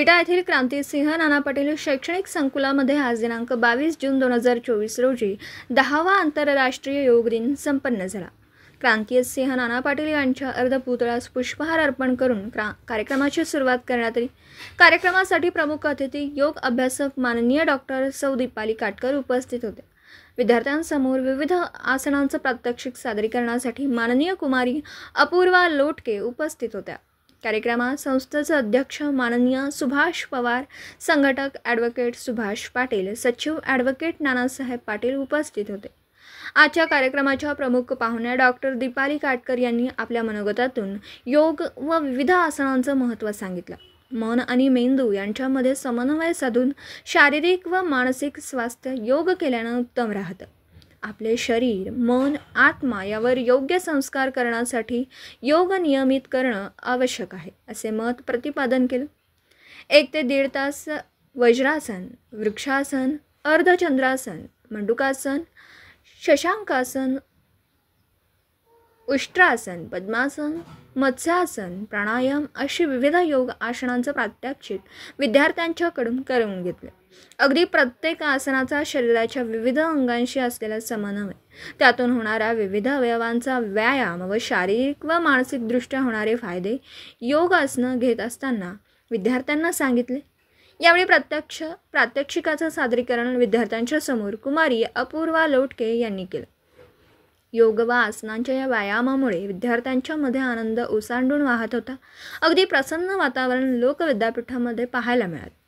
विटा येथील क्रांतिसिंह नाना पाटील शैक्षणिक संकुलामध्ये आज दिनांक 22 जून 2024 रोजी 10वा आंतरराष्ट्रीय योग दिन संपन्न झाला। क्रांतिसिंह नाना पाटील यांच्या अर्धपुतळ्यास पुष्पहार अर्पण करून कार्यक्रमाची सुरुवात करण्यात आली। कार्यक्रमासाठी प्रमुख अतिथी योग अभ्यासक माननीय डॉक्टर सौ दीपाली काटकर उपस्थित होते। विद्यार्थ्यांसमोर विविध आसनांचे प्रात्यक्षिक सादरीकरणासाठी माननीय कुमारी अपूर्वा लोटके उपस्थित होत्या। कार्यक्रमात संस्थेचे अध्यक्ष माननीय सुभाष पवार, संघटक ॲडव्होकेट सुभाष पाटील, सचिव ॲडव्होकेट नानासाहेब पाटील उपस्थित होते। आजच्या कार्यक्रमाच्या प्रमुख पाहुण्या डॉक्टर दीपाली काटकर यांनी आपल्या मनोगतातून योग व विविध आसनांचे महत्त्व सांगितले। मन आणि मेंदू यांच्यामध्ये समन्वय साधून शारीरिक व मानसिक स्वास्थ्य योग केल्याने उत्तम राहते। आपले शरीर, मन, आत्मा यावर योग्य संस्कार करण्यासाठी योग नियमित करणे आवश्यक आहे, असे मत प्रतिपादन केले। 1 ते 1.5 तास वज्रासन, वृक्षासन, अर्धचंद्रासन, मंडूकासन, शशांकासन, उष्ट्रासन, पद्मासन, मत्स्यासन, प्राणायाम अशी विविध योग आसनांचे प्रात्यक्षिक विद्यार्थ्यांच्याकडून करून घेतले। अगदी प्रत्येक आसनाचा शरीराच्या विविध अंगांशी असलेला समन्वय, त्यातून होणारा विविध अवयवांचा व्यायाम व शारीरिक व मानसिक दृष्ट्या होणारे फायदे योग आसने घेत असताना विद्यार्थ्यांना सांगितले। यावेळी प्रात्यक्षिकाचे सादरीकरण विद्यार्थ्यांच्या समोर कुमारी अपूर्वा लोटके यांनी केले। योग व आसनांच्या या व्यायामामुळे विद्यार्थ्यांच्या मध्ये आनंद ओसांडून वाहत होता। अगदी प्रसन्न वातावरण लोक विद्यापीठामध्ये पाहायला मिळाले।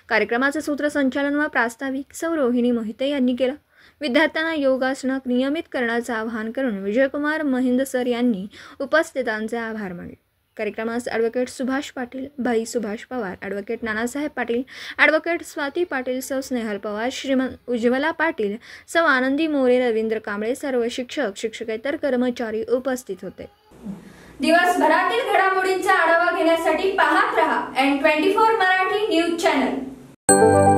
कार्यक्रमाचे सूत्रसंचालन व प्रास्ताविक सौ रोहिणी मोहिते यांनी केले। विद्यार्थ्यांना योगासने नियमित करण्याचे आवाहन करून विजयकुमार महिंद सर यांनी उपस्थितांचे आभार मानले। कार्यक्रमास ॲडव्होकेट सुभाष पाटील, भाई सुभाष पवार, ॲडव्होकेट नानासाहेब पाटील, ॲडव्होकेट स्वाती पाटील, सौ स्नेहल पवार, श्रीमंत उज्ज्वला पाटील, सौ आनंदी मोरे, रवींद्र कांबळे, सर्व शिक्षक, शिक्षकेतर कर्मचारी उपस्थित होते। दिवसभरातील घडामोडींचा आढावा घेण्यासाठी पाहत रहा N24 मराठी न्यूज चॅनल।